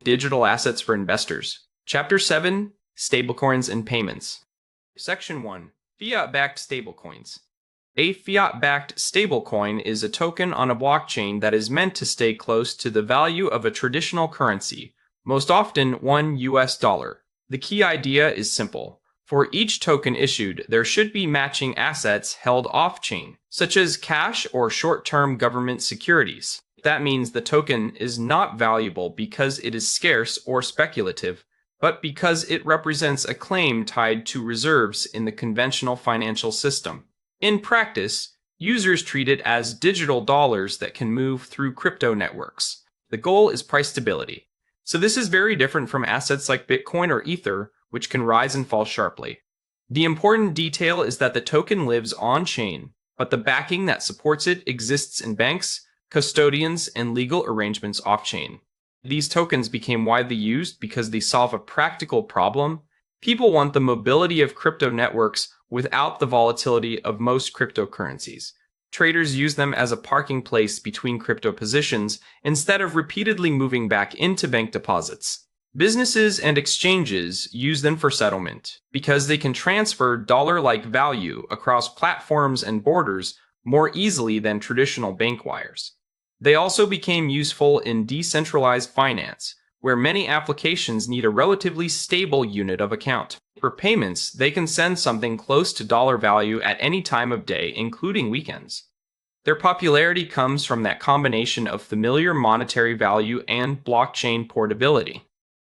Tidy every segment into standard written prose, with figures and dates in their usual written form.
Digital Assets for Investors. Chapter 7, Stablecoins and Payments. Section 1, Fiat-backed stablecoins. A fiat-backed stablecoin is a token on a blockchain that is meant to stay close to the value of a traditional currency, most often $1. The key idea is simple. For each token issued, there should be matching assets held off-chain, such as cash or short-term government securities. That means the token is not valuable because it is scarce or speculative, but because it represents a claim tied to reserves in the conventional financial system. In practice, users treat it as digital dollars that can move through crypto networks. The goal is price stability. So this is very different from assets like Bitcoin or Ether, which can rise and fall sharply. The important detail is that the token lives on-chain, but the backing that supports it exists in banks, custodians, and legal arrangements off-chain. These tokens became widely used because they solve a practical problem. People want the mobility of crypto networks without the volatility of most cryptocurrencies. Traders use them as a parking place between crypto positions instead of repeatedly moving back into bank deposits. Businesses and exchanges use them for settlement because they can transfer dollar-like value across platforms and borders more easily than traditional bank wires. They also became useful in decentralized finance, where many applications need a relatively stable unit of account. For payments, they can send something close to dollar value at any time of day, including weekends. Their popularity comes from that combination of familiar monetary value and blockchain portability.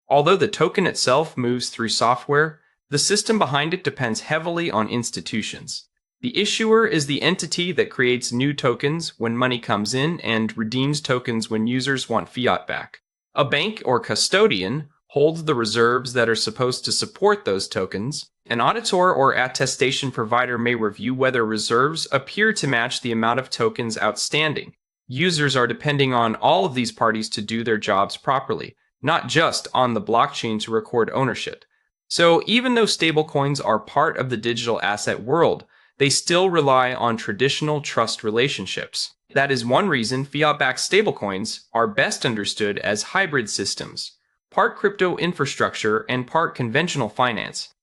Although the token itself moves through software, the system behind it depends heavily on institutions. The issuer is the entity that creates new tokens when money comes in and redeems tokens when users want fiat back. A bank or custodian holds the reserves that are supposed to support those tokens. An auditor or attestation provider may review whether reserves appear to match the amount of tokens outstanding. Users are depending on all of these parties to do their jobs properly, not just on the blockchain to record ownership. So even though stablecoins are part of the digital asset world, they still rely on traditional trust relationships. That is one reason fiat-backed stablecoins are best understood as hybrid systems, part crypto infrastructure and part conventional finance.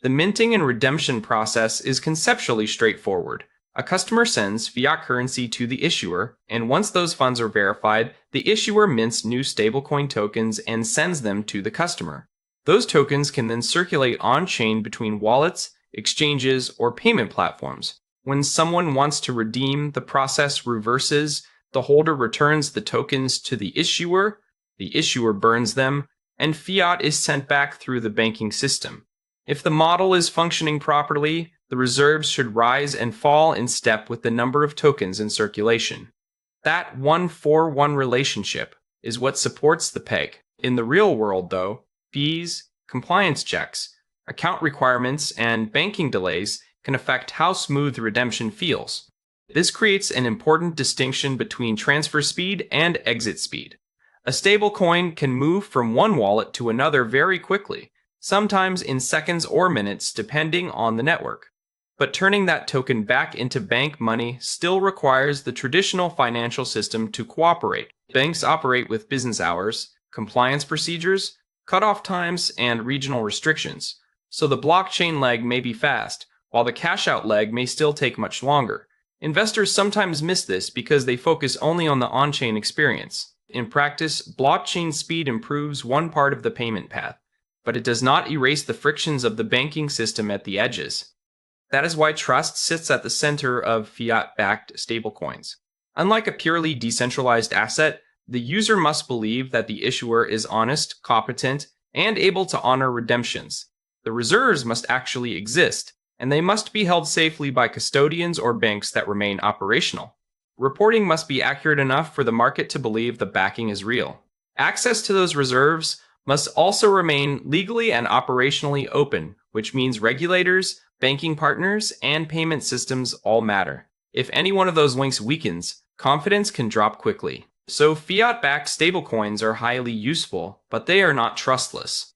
The minting and redemption process is conceptually straightforward. A customer sends fiat currency to the issuer, and once those funds are verified, the issuer mints new stablecoin tokens and sends them to the customer. Those tokens can then circulate on-chain between wallets, exchanges, or payment platforms. When someone wants to redeem, the process reverses. The holder returns the tokens to the issuer burns them, and fiat is sent back through the banking system. If the model is functioning properly, the reserves should rise and fall in step with the number of tokens in circulation. That 1-for-1 relationship is what supports the peg. In the real world, though, fees, compliance checks, account requirements, and banking delays can affect how smooth redemption feels. This creates an important distinction between transfer speed and exit speed. A stablecoin can move from one wallet to another very quickly, sometimes in seconds or minutes depending on the network. But turning that token back into bank money still requires the traditional financial system to cooperate. Banks operate with business hours, compliance procedures, cutoff times, and regional restrictions. So the blockchain leg may be fast, while the cash-out leg may still take much longer. Investors sometimes miss this because they focus only on the on-chain experience. In practice, blockchain speed improves one part of the payment path, but it does not erase the frictions of the banking system at the edges. That is why trust sits at the center of fiat-backed stablecoins. Unlike a purely decentralized asset, the user must believe that the issuer is honest, competent, and able to honor redemptions. The reserves must actually exist, and they must be held safely by custodians or banks that remain operational. Reporting must be accurate enough for the market to believe the backing is real. Access to those reserves must also remain legally and operationally open, which means regulators, banking partners, and payment systems all matter. If any one of those links weakens, confidence can drop quickly. So fiat-backed stablecoins are highly useful, but they are not trustless.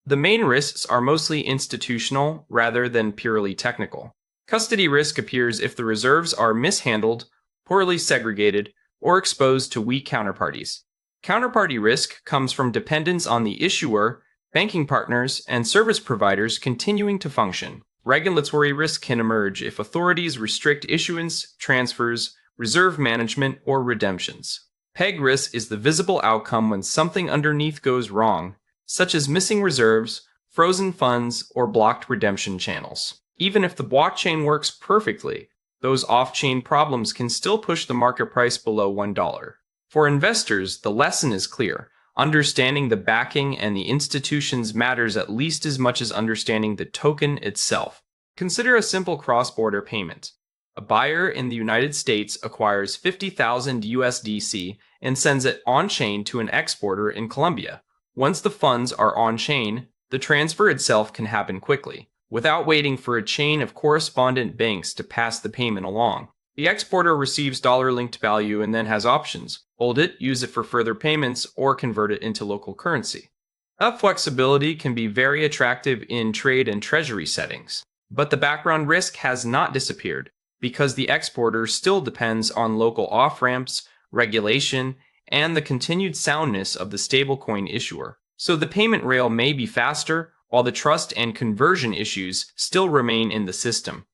The main risks are mostly institutional rather than purely technical. Custody risk appears if the reserves are mishandled, poorly segregated, or exposed to weak counterparties. Counterparty risk comes from dependence on the issuer, banking partners, and service providers continuing to function. Regulatory risk can emerge if authorities restrict issuance, transfers, reserve management, or redemptions. Peg risk is the visible outcome when something underneath goes wrong, such as missing reserves, frozen funds, or blocked redemption channels. Even if the blockchain works perfectly, those off-chain problems can still push the market price below $1. For investors, the lesson is clear. Understanding the backing and the institutions matters at least as much as understanding the token itself. Consider a simple cross-border payment. A buyer in the United States acquires 50,000 USDC and sends it on-chain to an exporter in Colombia. Once the funds are on-chain, the transfer itself can happen quickly, without waiting for a chain of correspondent banks to pass the payment along. The exporter receives dollar-linked value and then has options: hold it, use it for further payments, or convert it into local currency. That flexibility can be very attractive in trade and treasury settings, but the background risk has not disappeared because the exporter still depends on local off-ramps, regulation, and the continued soundness of the stablecoin issuer. So the payment rail may be faster, while the trust and conversion issues still remain in the system.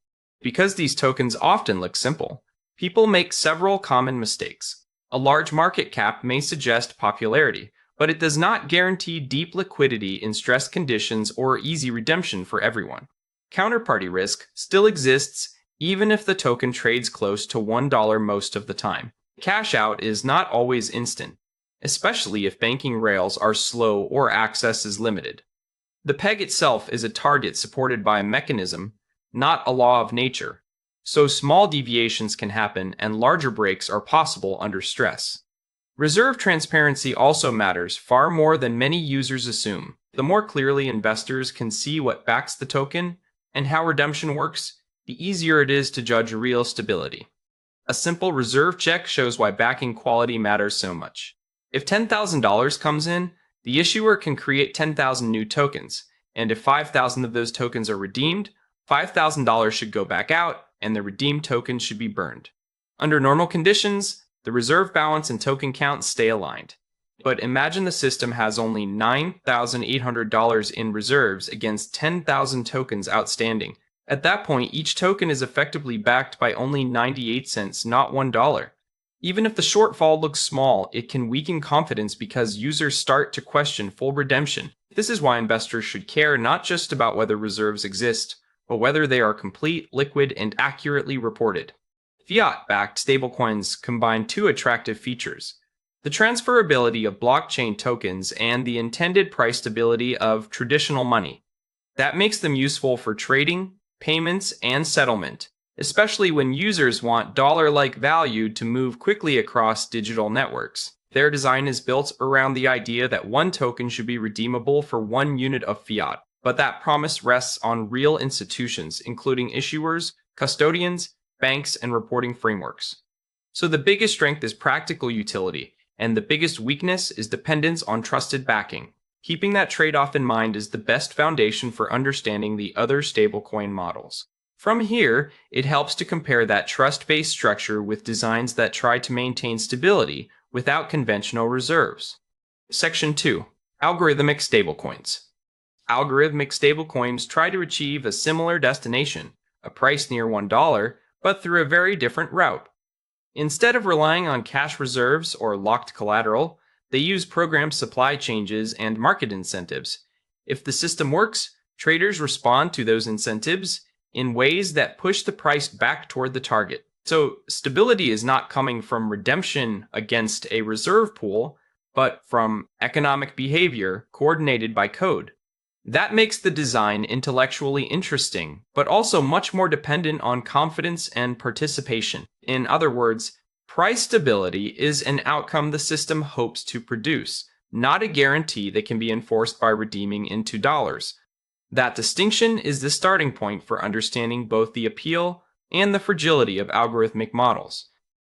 Because these tokens often look simple, people make several common mistakes. A large market cap may suggest popularity, but it does not guarantee deep liquidity in stress conditions or easy redemption for everyone. Counterparty risk still exists even if the token trades close to $1 most of the time. Cash out is not always instant, especially if banking rails are slow or access is limited. The peg itself is a target supported by a mechanism, not a law of nature, so small deviations can happen and larger breaks are possible under stress. Reserve transparency also matters far more than many users assume. The more clearly investors can see what backs the token and how redemption works, the easier it is to judge real stability. A simple reserve check shows why backing quality matters so much. If $10,000 comes in, the issuer can create 10,000 new tokens, and if 5,000 of those tokens are redeemed, $5,000 should go back out, and the redeemed tokens should be burned. Under normal conditions, the reserve balance and token count stay aligned. But imagine the system has only $9,800 in reserves against 10,000 tokens outstanding. At that point, each token is effectively backed by only 98 cents, not $1. Even if the shortfall looks small, it can weaken confidence because users start to question full redemption. This is why investors should care not just about whether reserves exist, but whether they are complete, liquid, and accurately reported. Fiat-backed stablecoins combine two attractive features: the transferability of blockchain tokens and the intended price stability of traditional money. That makes them useful for trading, payments, and settlement, especially when users want dollar-like value to move quickly across digital networks. Their design is built around the idea that one token should be redeemable for 1 unit of fiat, but that promise rests on real institutions, including issuers, custodians, banks, and reporting frameworks. So the biggest strength is practical utility, and the biggest weakness is dependence on trusted backing. Keeping that trade-off in mind is the best foundation for understanding the other stablecoin models. From here, it helps to compare that trust-based structure with designs that try to maintain stability without conventional reserves. Section 2. Algorithmic stablecoins. Algorithmic stablecoins try to achieve a similar destination, a price near $1, but through a very different route. Instead of relying on cash reserves or locked collateral, they use programmed supply changes and market incentives. If the system works, traders respond to those incentives in ways that push the price back toward the target. So stability is not coming from redemption against a reserve pool, but from economic behavior coordinated by code. That makes the design intellectually interesting, but also much more dependent on confidence and participation. In other words, price stability is an outcome the system hopes to produce, not a guarantee that can be enforced by redeeming into dollars. That distinction is the starting point for understanding both the appeal and the fragility of algorithmic models.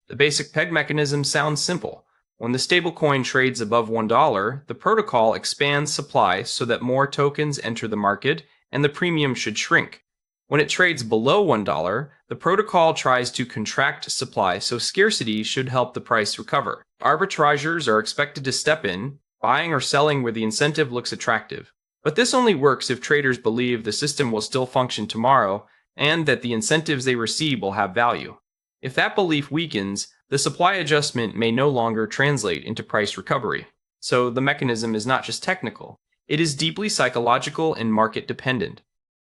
The basic peg mechanism sounds simple. When the stablecoin trades above $1, the protocol expands supply so that more tokens enter the market and the premium should shrink. When it trades below $1, the protocol tries to contract supply so scarcity should help the price recover. Arbitrageurs are expected to step in, buying or selling where the incentive looks attractive. But this only works if traders believe the system will still function tomorrow and that the incentives they receive will have value. If that belief weakens, the supply adjustment may no longer translate into price recovery. So the mechanism is not just technical, it is deeply psychological and market dependent.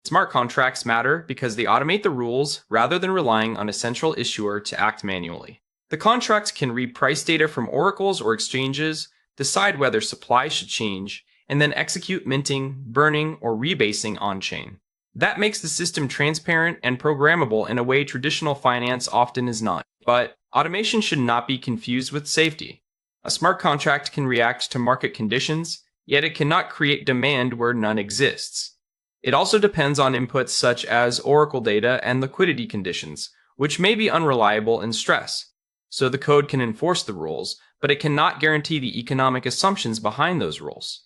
Smart contracts matter because they automate the rules rather than relying on a central issuer to act manually. The contracts can read price data from oracles or exchanges, decide whether supply should change, and then execute minting, burning, or rebasing on-chain. That makes the system transparent and programmable in a way traditional finance often is not. But automation should not be confused with safety. A smart contract can react to market conditions, yet it cannot create demand where none exists. It also depends on inputs such as oracle data and liquidity conditions, which may be unreliable in stress. So the code can enforce the rules, but it cannot guarantee the economic assumptions behind those rules.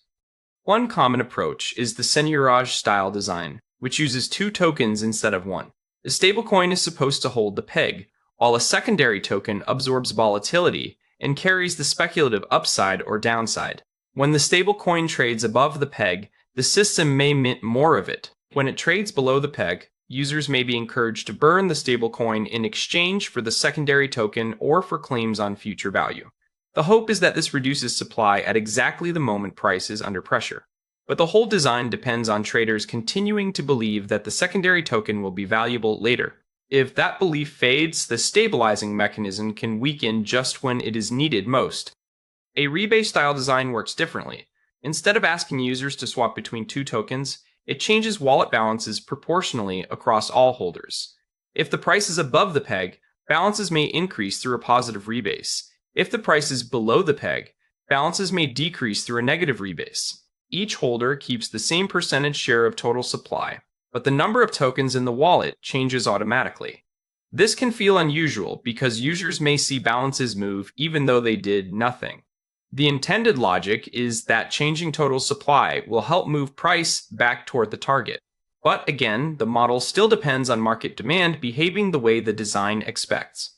One common approach is the seigniorage style design, which uses 2 tokens instead of 1. The stablecoin is supposed to hold the peg, while a secondary token absorbs volatility and carries the speculative upside or downside. When the stablecoin trades above the peg, the system may mint more of it. When it trades below the peg, users may be encouraged to burn the stablecoin in exchange for the secondary token or for claims on future value. The hope is that this reduces supply at exactly the moment price is under pressure. But the whole design depends on traders continuing to believe that the secondary token will be valuable later. If that belief fades, the stabilizing mechanism can weaken just when it is needed most. A rebase style design works differently. Instead of asking users to swap between 2 tokens, it changes wallet balances proportionally across all holders. If the price is above the peg, balances may increase through a positive rebase. If the price is below the peg, balances may decrease through a negative rebase. Each holder keeps the same percentage share of total supply, but the number of tokens in the wallet changes automatically. This can feel unusual because users may see balances move even though they did nothing. The intended logic is that changing total supply will help move price back toward the target. But again, the model still depends on market demand behaving the way the design expects.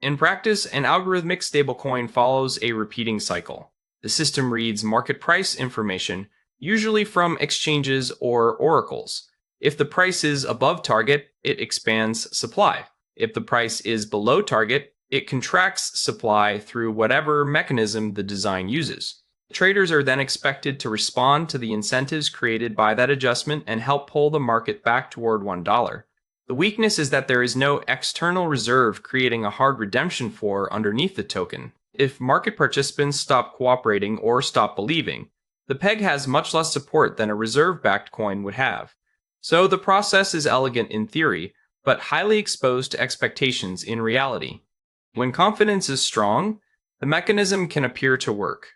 In practice, an algorithmic stablecoin follows a repeating cycle. The system reads market price information, usually from exchanges or oracles. If the price is above target, it expands supply. If the price is below target, it contracts supply through whatever mechanism the design uses. Traders are then expected to respond to the incentives created by that adjustment and help pull the market back toward $1. The weakness is that there is no external reserve creating a hard redemption floor underneath the token. If market participants stop cooperating or stop believing, the peg has much less support than a reserve-backed coin would have. So the process is elegant in theory, but highly exposed to expectations in reality. When confidence is strong, the mechanism can appear to work.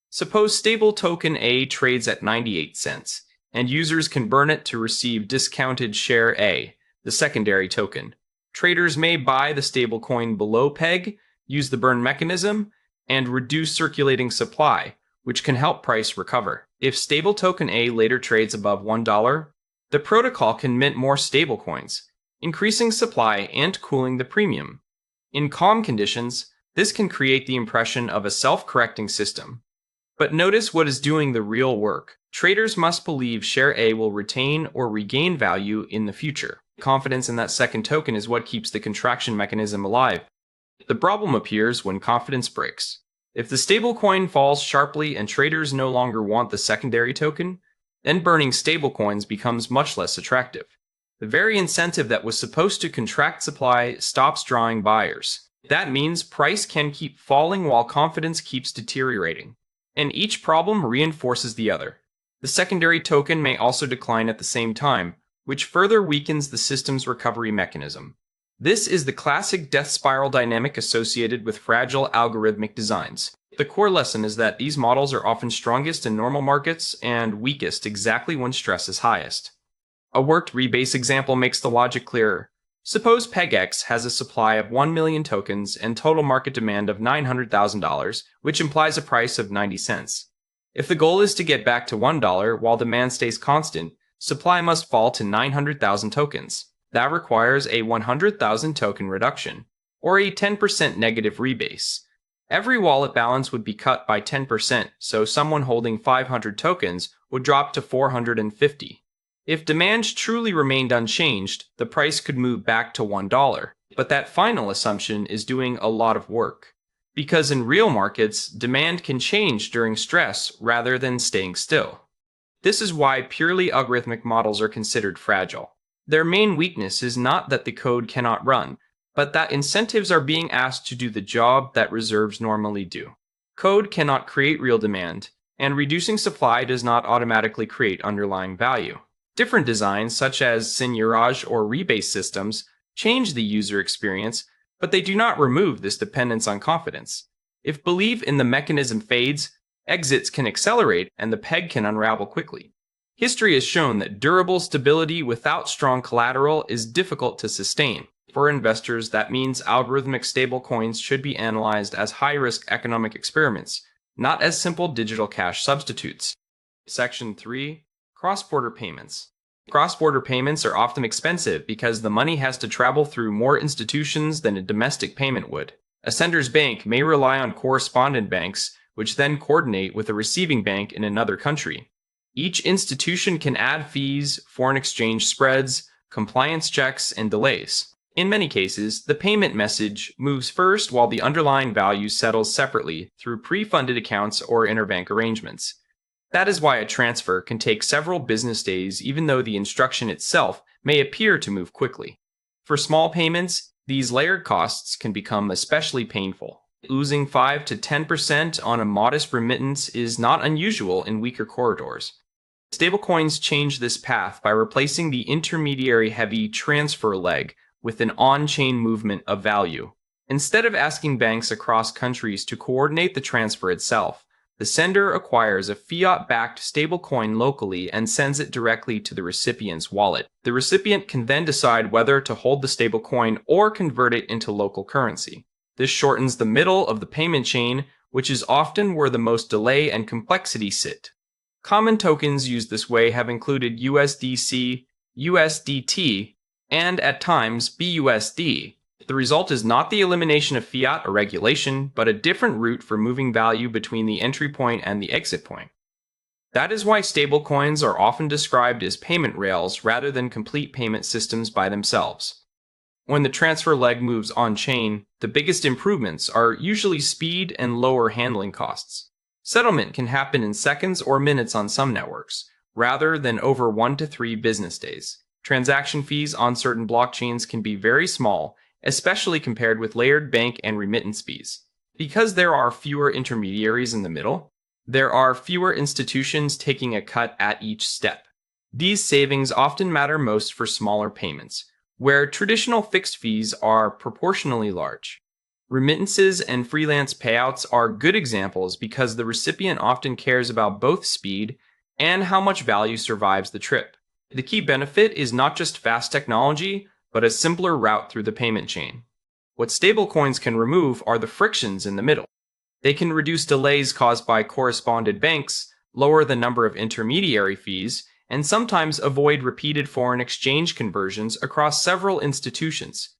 Suppose stable token A trades at 98 cents, and users can burn it to receive discounted share A, the secondary token. Traders may buy the stablecoin below peg, use the burn mechanism, and reduce circulating supply, which can help price recover. If stable token A later trades above $1, the protocol can mint more stablecoins, increasing supply and cooling the premium. In calm conditions, this can create the impression of a self-correcting system. But notice what is doing the real work. Traders must believe share A will retain or regain value in the future. Confidence in that second token is what keeps the contraction mechanism alive. The problem appears when confidence breaks. If the stablecoin falls sharply and traders no longer want the secondary token, then burning stablecoins becomes much less attractive. The very incentive that was supposed to contract supply stops drawing buyers. That means price can keep falling while confidence keeps deteriorating. And each problem reinforces the other. The secondary token may also decline at the same time, which further weakens the system's recovery mechanism. This is the classic death spiral dynamic associated with fragile algorithmic designs. The core lesson is that these models are often strongest in normal markets and weakest exactly when stress is highest. A worked rebase example makes the logic clearer. Suppose PegX has a supply of 1 million tokens and total market demand of $900,000, which implies a price of 90 cents. If the goal is to get back to $1 while demand stays constant, supply must fall to 900,000 tokens. That requires a 100,000 token reduction, or a 10% negative rebase. Every wallet balance would be cut by 10%, so someone holding 500 tokens would drop to 450. If demand truly remained unchanged, the price could move back to $1. But that final assumption is doing a lot of work. Because in real markets, demand can change during stress rather than staying still. This is why purely algorithmic models are considered fragile. Their main weakness is not that the code cannot run, but that incentives are being asked to do the job that reserves normally do. Code cannot create real demand, and reducing supply does not automatically create underlying value. Different designs, such as seigniorage or rebate systems, change the user experience, but they do not remove this dependence on confidence. If belief in the mechanism fades, exits can accelerate and the peg can unravel quickly. History has shown that durable stability without strong collateral is difficult to sustain. For investors, that means algorithmic stablecoins should be analyzed as high-risk economic experiments, not as simple digital cash substitutes. Section 3. Cross-border payments. Cross-border payments are often expensive because the money has to travel through more institutions than a domestic payment would. A sender's bank may rely on correspondent banks, which then coordinate with a receiving bank in another country. Each institution can add fees, foreign exchange spreads, compliance checks, and delays. In many cases, the payment message moves first while the underlying value settles separately through pre-funded accounts or interbank arrangements. That is why a transfer can take several business days even though the instruction itself may appear to move quickly. For small payments, these layered costs can become especially painful. Losing 5 to 10% on a modest remittance is not unusual in weaker corridors. Stablecoins change this path by replacing the intermediary-heavy transfer leg with an on-chain movement of value. Instead of asking banks across countries to coordinate the transfer itself, the sender acquires a fiat-backed stablecoin locally and sends it directly to the recipient's wallet. The recipient can then decide whether to hold the stablecoin or convert it into local currency. This shortens the middle of the payment chain, which is often where the most delay and complexity sit. Common tokens used this way have included USDC, USDT, and at times BUSD. The result is not the elimination of fiat or regulation, but a different route for moving value between the entry point and the exit point. That is why stablecoins are often described as payment rails rather than complete payment systems by themselves. When the transfer leg moves on-chain, the biggest improvements are usually speed and lower handling costs. Settlement can happen in seconds or minutes on some networks, rather than over 1 to 3 business days. Transaction fees on certain blockchains can be very small, especially compared with layered bank and remittance fees. Because there are fewer intermediaries in the middle, there are fewer institutions taking a cut at each step. These savings often matter most for smaller payments, where traditional fixed fees are proportionally large. Remittances and freelance payouts are good examples because the recipient often cares about both speed and how much value survives the trip. The key benefit is not just fast technology, but a simpler route through the payment chain. What stablecoins can remove are the frictions in the middle. They can reduce delays caused by correspondent banks, lower the number of intermediary fees, and sometimes avoid repeated foreign exchange conversions across several institutions.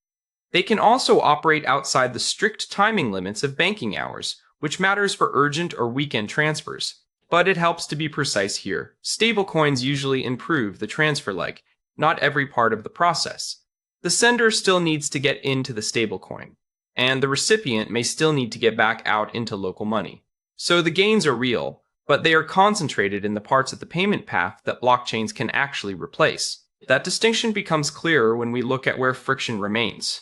They can also operate outside the strict timing limits of banking hours, which matters for urgent or weekend transfers. But it helps to be precise here. Stablecoins usually improve the transfer leg, not every part of the process. The sender still needs to get into the stablecoin, and the recipient may still need to get back out into local money. So the gains are real, but they are concentrated in the parts of the payment path that blockchains can actually replace. That distinction becomes clearer when we look at where friction remains.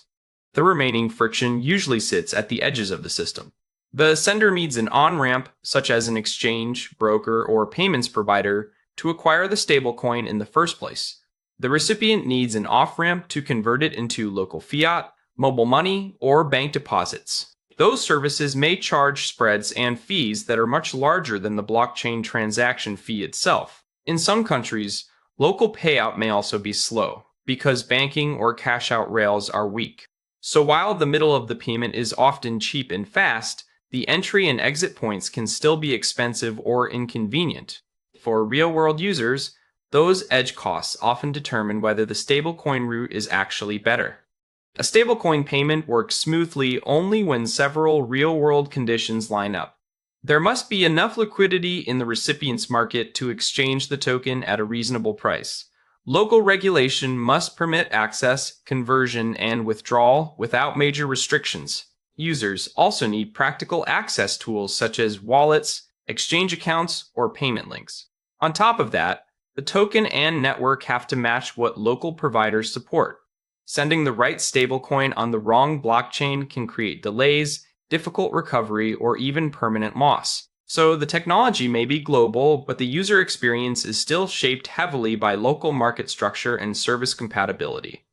The remaining friction usually sits at the edges of the system. The sender needs an on-ramp, such as an exchange, broker, or payments provider, to acquire the stablecoin in the first place. The recipient needs an off-ramp to convert it into local fiat, mobile money, or bank deposits. Those services may charge spreads and fees that are much larger than the blockchain transaction fee itself. In some countries, local payout may also be slow, because banking or cash-out rails are weak. So while the middle of the payment is often cheap and fast, the entry and exit points can still be expensive or inconvenient. For real-world users, those edge costs often determine whether the stablecoin route is actually better. A stablecoin payment works smoothly only when several real-world conditions line up. There must be enough liquidity in the recipient's market to exchange the token at a reasonable price. Local regulation must permit access, conversion, and withdrawal without major restrictions. Users also need practical access tools such as wallets, exchange accounts, or payment links. On top of that, the token and network have to match what local providers support. Sending the right stablecoin on the wrong blockchain can create delays, difficult recovery, or even permanent loss. So the technology may be global, but the user experience is still shaped heavily by local market structure and service compatibility.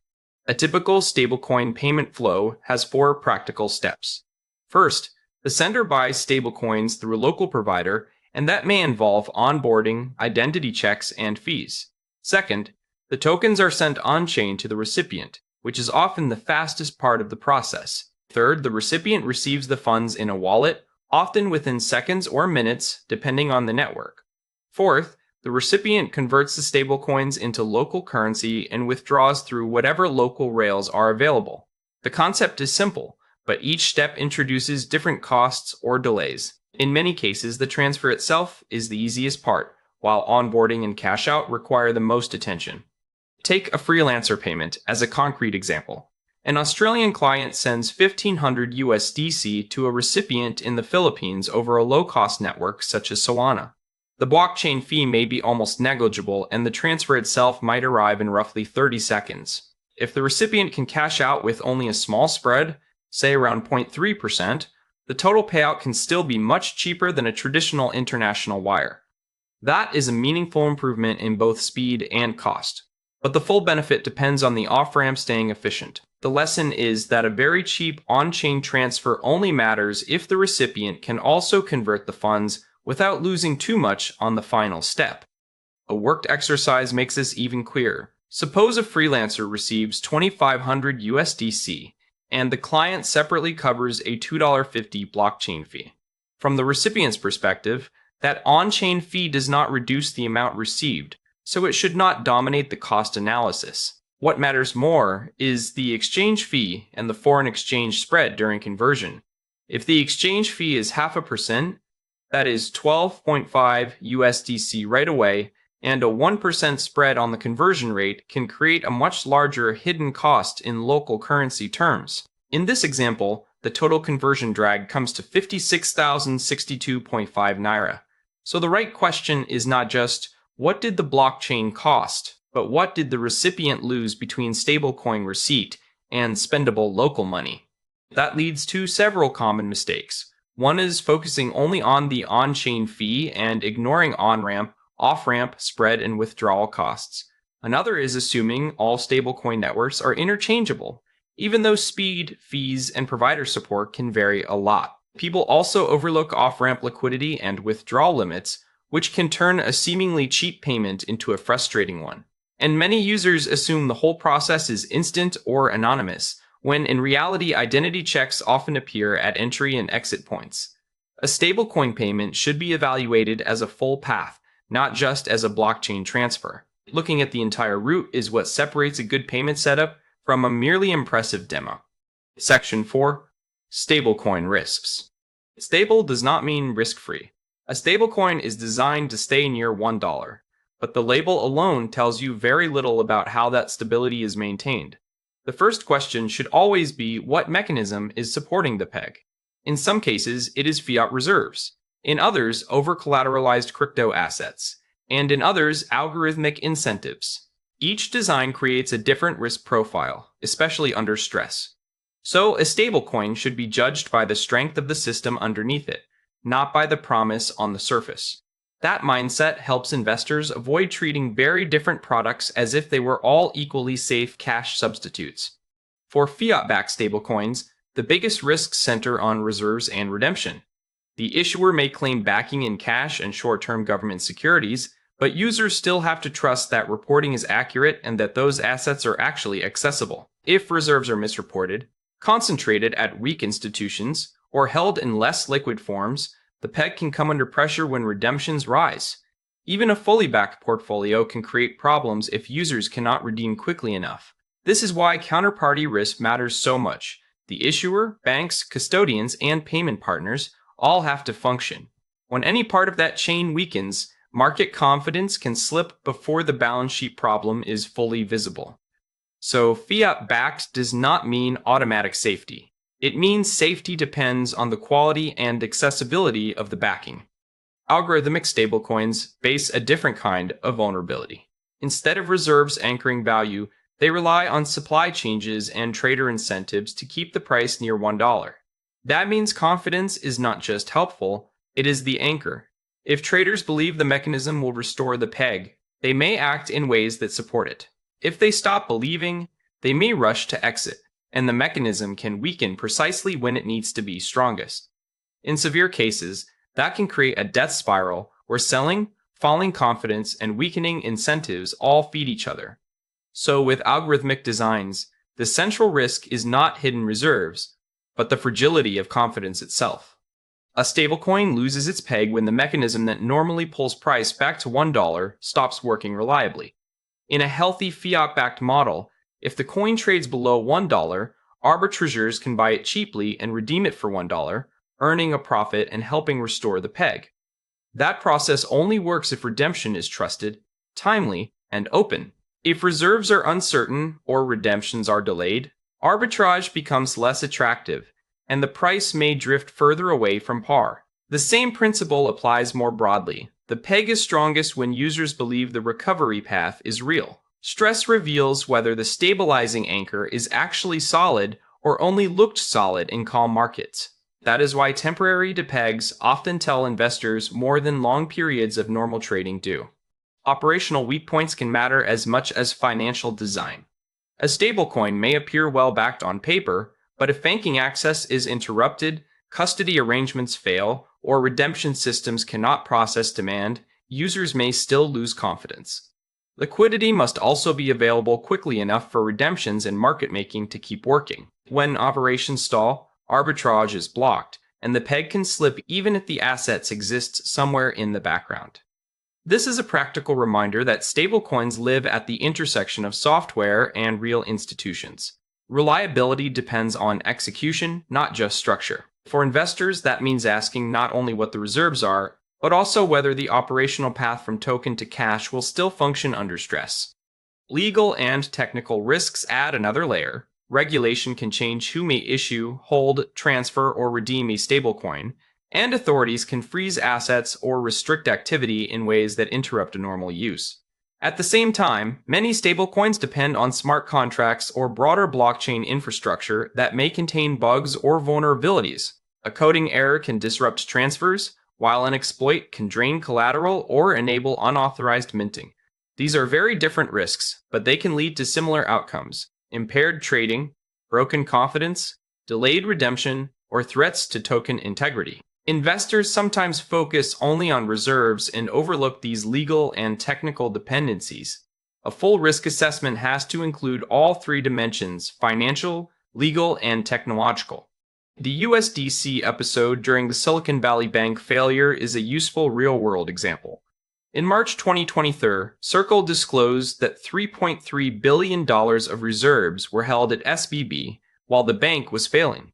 A typical stablecoin payment flow has 4 practical steps. First, the sender buys stablecoins through a local provider, and that may involve onboarding, identity checks, and fees. Second, the tokens are sent on-chain to the recipient, which is often the fastest part of the process. Third, the recipient receives the funds in a wallet, often within seconds or minutes, depending on the network. Fourth, the recipient converts the stablecoins into local currency and withdraws through whatever local rails are available. The concept is simple, but each step introduces different costs or delays. In many cases, the transfer itself is the easiest part, while onboarding and cash out require the most attention. Take a freelancer payment as a concrete example. An Australian client sends 1,500 USDC to a recipient in the Philippines over a low-cost network such as Solana. The blockchain fee may be almost negligible, and the transfer itself might arrive in roughly 30 seconds. If the recipient can cash out with only a small spread, say around 0.3%, the total payout can still be much cheaper than a traditional international wire. That is a meaningful improvement in both speed and cost. But the full benefit depends on the off-ramp staying efficient. The lesson is that a very cheap on-chain transfer only matters if the recipient can also convert the funds without losing too much on the final step. A worked exercise makes this even clearer. Suppose a freelancer receives 2,500 USDC, and the client separately covers a $2.50 blockchain fee. From the recipient's perspective, that on-chain fee does not reduce the amount received, so it should not dominate the cost analysis. What matters more is the exchange fee and the foreign exchange spread during conversion. If the exchange fee is 0.5%, that is 12.5 USDC right away, and a 1% spread on the conversion rate can create a much larger hidden cost in local currency terms. In this example, the total conversion drag comes to 56,062.5 Naira. So the right question is not just, what did the blockchain cost, but what did the recipient lose between stablecoin receipt and spendable local money? That leads to several common mistakes. One is focusing only on the on-chain fee and ignoring on-ramp, off-ramp, spread, and withdrawal costs. Another is assuming all stablecoin networks are interchangeable, even though speed, fees, and provider support can vary a lot. People also overlook off-ramp liquidity and withdrawal limits, which can turn a seemingly cheap payment into a frustrating one. And many users assume the whole process is instant or anonymous, when in reality identity checks often appear at entry and exit points. A stablecoin payment should be evaluated as a full path, not just as a blockchain transfer. Looking at the entire route is what separates a good payment setup from a merely impressive demo. Section 4. Stablecoin risks. Stable does not mean risk-free. A stablecoin is designed to stay near $1, but the label alone tells you very little about how that stability is maintained. The first question should always be what mechanism is supporting the peg. In some cases, it is fiat reserves. In others, over-collateralized crypto assets. And in others, algorithmic incentives. Each design creates a different risk profile, especially under stress. So, a stablecoin should be judged by the strength of the system underneath it, not by the promise on the surface. That mindset helps investors avoid treating very different products as if they were all equally safe cash substitutes. For fiat-backed stablecoins, the biggest risks center on reserves and redemption. The issuer may claim backing in cash and short-term government securities, but users still have to trust that reporting is accurate and that those assets are actually accessible. If reserves are misreported, concentrated at weak institutions, or held in less liquid forms, the peg can come under pressure when redemptions rise. Even a fully backed portfolio can create problems if users cannot redeem quickly enough. This is why counterparty risk matters so much. The issuer, banks, custodians, and payment partners all have to function. When any part of that chain weakens, market confidence can slip before the balance sheet problem is fully visible. So, fiat-backed does not mean automatic safety. It means safety depends on the quality and accessibility of the backing. Algorithmic stablecoins face a different kind of vulnerability. Instead of reserves anchoring value, they rely on supply changes and trader incentives to keep the price near $1. That means confidence is not just helpful, it is the anchor. If traders believe the mechanism will restore the peg, they may act in ways that support it. If they stop believing, they may rush to exit, and the mechanism can weaken precisely when it needs to be strongest. In severe cases, that can create a death spiral where selling, falling confidence, and weakening incentives all feed each other. So with algorithmic designs, the central risk is not hidden reserves, but the fragility of confidence itself. A stablecoin loses its peg when the mechanism that normally pulls price back to $1 stops working reliably. In a healthy fiat-backed model, if the coin trades below $1, arbitrageurs can buy it cheaply and redeem it for $1, earning a profit and helping restore the peg. That process only works if redemption is trusted, timely, and open. If reserves are uncertain or redemptions are delayed, arbitrage becomes less attractive, and the price may drift further away from par. The same principle applies more broadly. The peg is strongest when users believe the recovery path is real. Stress reveals whether the stabilizing anchor is actually solid or only looked solid in calm markets. That is why temporary depegs often tell investors more than long periods of normal trading do. Operational weak points can matter as much as financial design. A stablecoin may appear well backed on paper, but if banking access is interrupted, custody arrangements fail, or redemption systems cannot process demand, users may still lose confidence. Liquidity must also be available quickly enough for redemptions and market making to keep working. When operations stall, arbitrage is blocked, and the peg can slip even if the assets exist somewhere in the background. This is a practical reminder that stablecoins live at the intersection of software and real institutions. Reliability depends on execution, not just structure. For investors, that means asking not only what the reserves are, but also whether the operational path from token to cash will still function under stress. Legal and technical risks add another layer. Regulation can change who may issue, hold, transfer, or redeem a stablecoin, and authorities can freeze assets or restrict activity in ways that interrupt normal use. At the same time, many stablecoins depend on smart contracts or broader blockchain infrastructure that may contain bugs or vulnerabilities. A coding error can disrupt transfers, while an exploit can drain collateral or enable unauthorized minting. These are very different risks, but they can lead to similar outcomes: impaired trading, broken confidence, delayed redemption, or threats to token integrity. Investors sometimes focus only on reserves and overlook these legal and technical dependencies. A full risk assessment has to include all three dimensions: financial, legal, and technological. The USDC episode during the Silicon Valley Bank failure is a useful real-world example. In March 2023, Circle disclosed that $3.3 billion of reserves were held at SVB while the bank was failing.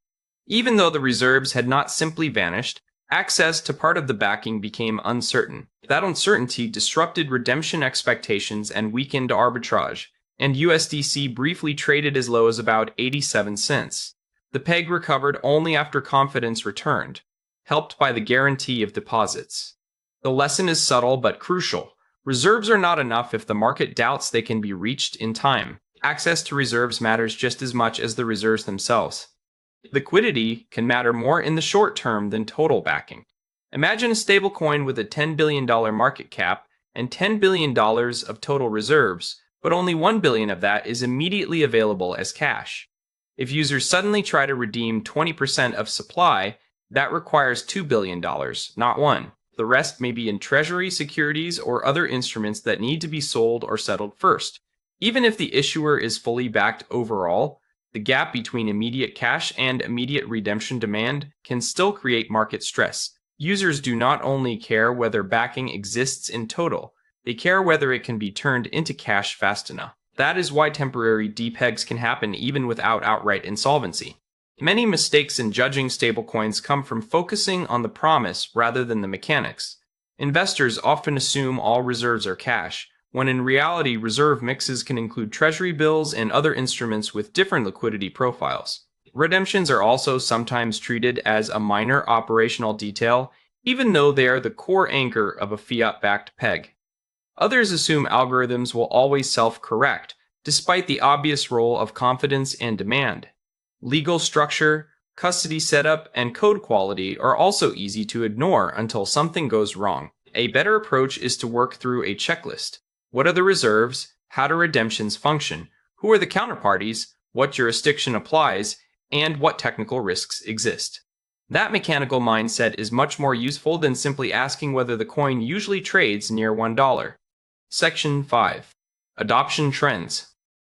Even though the reserves had not simply vanished, access to part of the backing became uncertain. That uncertainty disrupted redemption expectations and weakened arbitrage, and USDC briefly traded as low as about 87 cents. The peg recovered only after confidence returned, helped by the guarantee of deposits. The lesson is subtle but crucial. Reserves are not enough if the market doubts they can be reached in time. Access to reserves matters just as much as the reserves themselves. Liquidity can matter more in the short term than total backing. Imagine a stablecoin with a $10 billion market cap and $10 billion of total reserves, but only $1 billion of that is immediately available as cash. If users suddenly try to redeem 20% of supply, that requires $2 billion, not one. The rest may be in treasury securities or other instruments that need to be sold or settled first. Even if the issuer is fully backed overall, the gap between immediate cash and immediate redemption demand can still create market stress. Users do not only care whether backing exists in total, they care whether it can be turned into cash fast enough. That is why temporary depegs can happen even without outright insolvency. Many mistakes in judging stablecoins come from focusing on the promise rather than the mechanics. Investors often assume all reserves are cash, when in reality reserve mixes can include treasury bills and other instruments with different liquidity profiles. Redemptions are also sometimes treated as a minor operational detail, even though they are the core anchor of a fiat-backed peg. Others assume algorithms will always self-correct, despite the obvious role of confidence and demand. Legal structure, custody setup, and code quality are also easy to ignore until something goes wrong. A better approach is to work through a checklist. What are the reserves? How do redemptions function? Who are the counterparties? What jurisdiction applies? And what technical risks exist? That mechanical mindset is much more useful than simply asking whether the coin usually trades near $1. Section 5. Adoption Trends.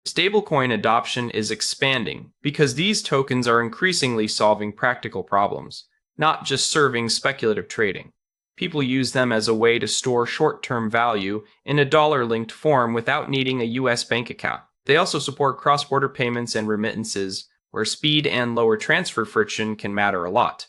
Stablecoin adoption is expanding because these tokens are increasingly solving practical problems, not just serving speculative trading. People use them as a way to store short-term value in a dollar-linked form without needing a US bank account. They also support cross-border payments and remittances, where speed and lower transfer friction can matter a lot.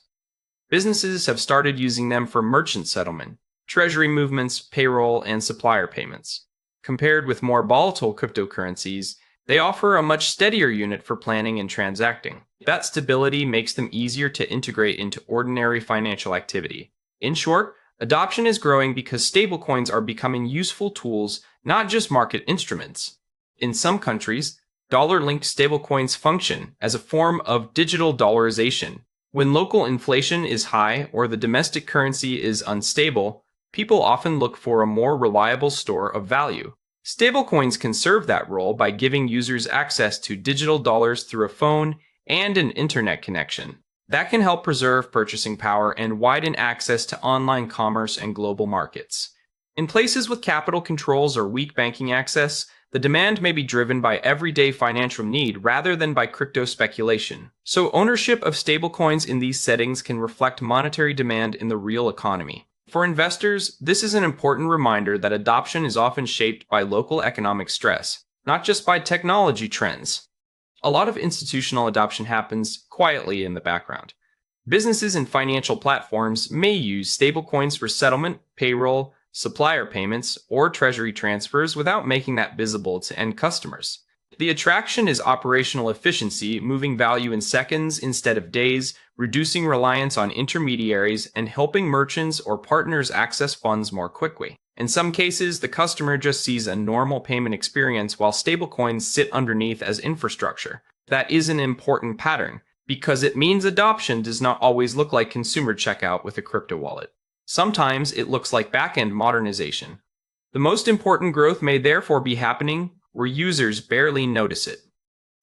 Businesses have started using them for merchant settlement, treasury movements, payroll, and supplier payments. Compared with more volatile cryptocurrencies, they offer a much steadier unit for planning and transacting. That stability makes them easier to integrate into ordinary financial activity. In short, adoption is growing because stablecoins are becoming useful tools, not just market instruments. In some countries, dollar-linked stablecoins function as a form of digital dollarization. When local inflation is high or the domestic currency is unstable, people often look for a more reliable store of value. Stablecoins can serve that role by giving users access to digital dollars through a phone and an internet connection. That can help preserve purchasing power and widen access to online commerce and global markets. In places with capital controls or weak banking access, the demand may be driven by everyday financial need rather than by crypto speculation. So ownership of stablecoins in these settings can reflect monetary demand in the real economy. For investors, this is an important reminder that adoption is often shaped by local economic stress, not just by technology trends. A lot of institutional adoption happens quietly in the background. Businesses and financial platforms may use stablecoins for settlement, payroll, supplier payments, or treasury transfers without making that visible to end customers. The attraction is operational efficiency, moving value in seconds instead of days, reducing reliance on intermediaries, and helping merchants or partners access funds more quickly. In some cases, the customer just sees a normal payment experience while stablecoins sit underneath as infrastructure. That is an important pattern, because it means adoption does not always look like consumer checkout with a crypto wallet. Sometimes it looks like back-end modernization. The most important growth may therefore be happening where users barely notice it.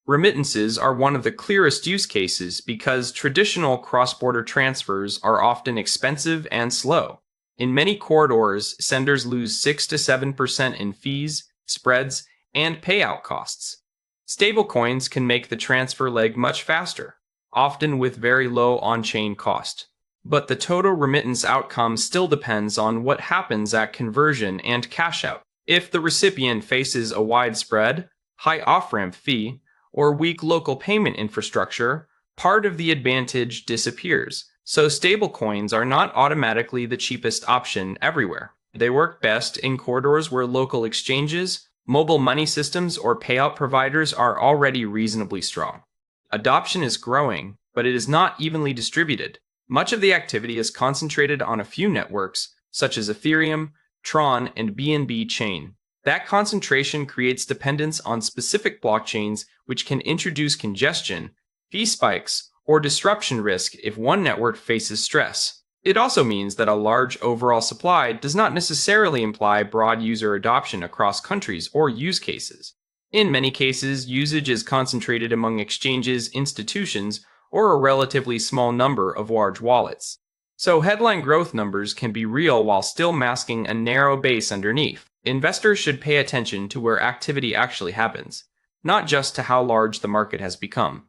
Remittances are one of the clearest use cases because traditional cross-border transfers are often expensive and slow. In many corridors, senders lose 6 to 7% in fees, spreads, and payout costs. Stablecoins can make the transfer leg much faster, often with very low on-chain cost. But the total remittance outcome still depends on what happens at conversion and cash out. If the recipient faces a wide spread, high off-ramp fee, or weak local payment infrastructure, part of the advantage disappears. So stablecoins are not automatically the cheapest option everywhere. They work best in corridors where local exchanges, mobile money systems, or payout providers are already reasonably strong. Adoption is growing, but it is not evenly distributed. Much of the activity is concentrated on a few networks, such as Ethereum, Tron, and BNB chain. That concentration creates dependence on specific blockchains, which can introduce congestion, fee spikes, or disruption risk if one network faces stress. It also means that a large overall supply does not necessarily imply broad user adoption across countries or use cases. In many cases, usage is concentrated among exchanges, institutions, or a relatively small number of large wallets. So headline growth numbers can be real while still masking a narrow base underneath. Investors should pay attention to where activity actually happens, not just to how large the market has become.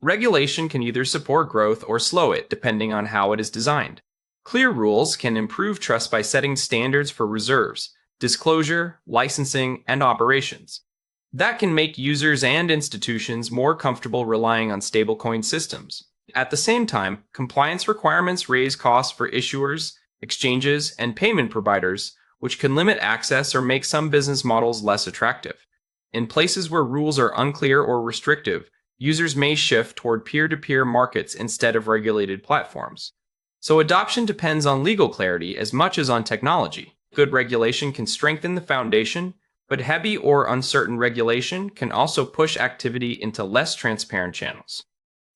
Regulation can either support growth or slow it, depending on how it is designed. Clear rules can improve trust by setting standards for reserves, disclosure, licensing, and operations. That can make users and institutions more comfortable relying on stablecoin systems. At the same time, compliance requirements raise costs for issuers, exchanges, and payment providers, which can limit access or make some business models less attractive. In places where rules are unclear or restrictive, users may shift toward peer-to-peer markets instead of regulated platforms. So adoption depends on legal clarity as much as on technology. Good regulation can strengthen the foundation, but heavy or uncertain regulation can also push activity into less transparent channels.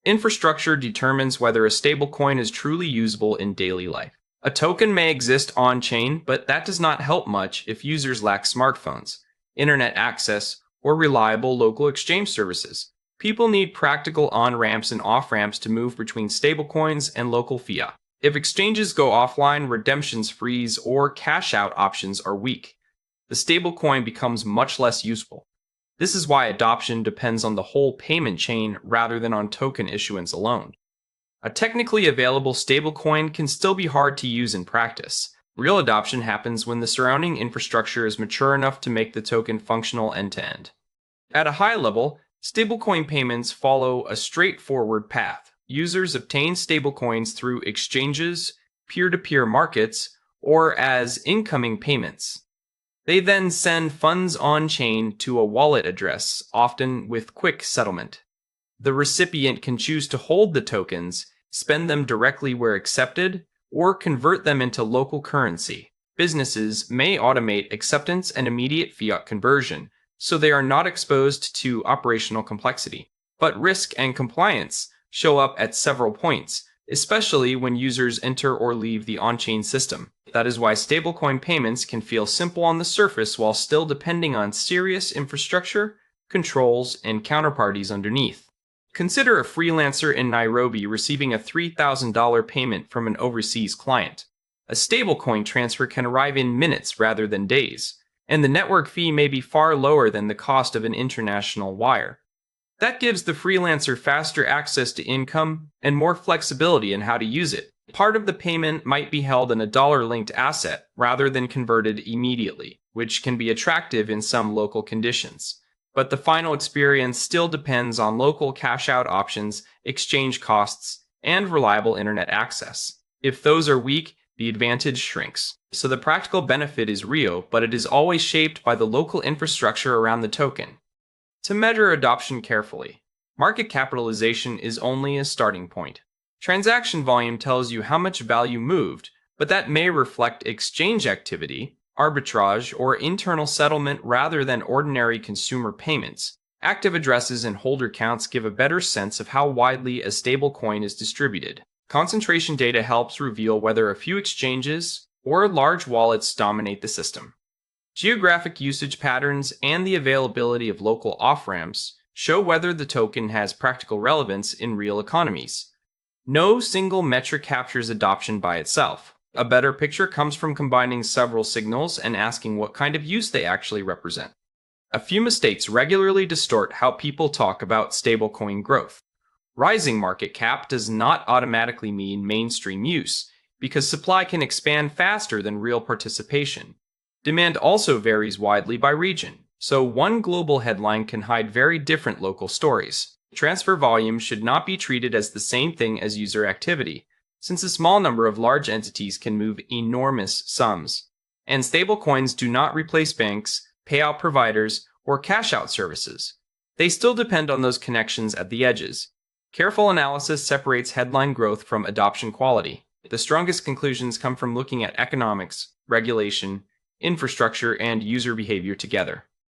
Infrastructure determines whether a stablecoin is truly usable in daily life. A token may exist on-chain, but that does not help much if users lack smartphones, internet access, or reliable local exchange services. People need practical on-ramps and off-ramps to move between stablecoins and local fiat. If exchanges go offline, redemptions freeze, or cash-out options are weak, the stablecoin becomes much less useful. This is why adoption depends on the whole payment chain rather than on token issuance alone. A technically available stablecoin can still be hard to use in practice. Real adoption happens when the surrounding infrastructure is mature enough to make the token functional end-to-end. At a high level, stablecoin payments follow a straightforward path. Users obtain stablecoins through exchanges, peer-to-peer markets, or as incoming payments. They then send funds on-chain to a wallet address, often with quick settlement. The recipient can choose to hold the tokens, spend them directly where accepted, or convert them into local currency. Businesses may automate acceptance and immediate fiat conversion, so they are not exposed to operational complexity. But risk and compliance show up at several points, especially when users enter or leave the on-chain system. That is why stablecoin payments can feel simple on the surface while still depending on serious infrastructure, controls, and counterparties underneath. Consider a freelancer in Nairobi receiving a $3,000 payment from an overseas client. A stablecoin transfer can arrive in minutes rather than days, and the network fee may be far lower than the cost of an international wire. That gives the freelancer faster access to income and more flexibility in how to use it. Part of the payment might be held in a dollar-linked asset rather than converted immediately, which can be attractive in some local conditions. But the final experience still depends on local cash-out options, exchange costs, and reliable internet access. If those are weak, the advantage shrinks. So the practical benefit is real, but it is always shaped by the local infrastructure around the token. To measure adoption carefully, market capitalization is only a starting point. Transaction volume tells you how much value moved, but that may reflect exchange activity, arbitrage, or internal settlement rather than ordinary consumer payments. Active addresses and holder counts give a better sense of how widely a stablecoin is distributed. Concentration data helps reveal whether a few exchanges or large wallets dominate the system. Geographic usage patterns and the availability of local off-ramps show whether the token has practical relevance in real economies. No single metric captures adoption by itself. A better picture comes from combining several signals and asking what kind of use they actually represent. A few mistakes regularly distort how people talk about stablecoin growth. Rising market cap does not automatically mean mainstream use, because supply can expand faster than real participation. Demand also varies widely by region, so one global headline can hide very different local stories. Transfer volume should not be treated as the same thing as user activity, since a small number of large entities can move enormous sums. And stablecoins do not replace banks, payout providers, or cash-out services. They still depend on those connections at the edges. Careful analysis separates headline growth from adoption quality. The strongest conclusions come from looking at economics, regulation, infrastructure, and user behavior together.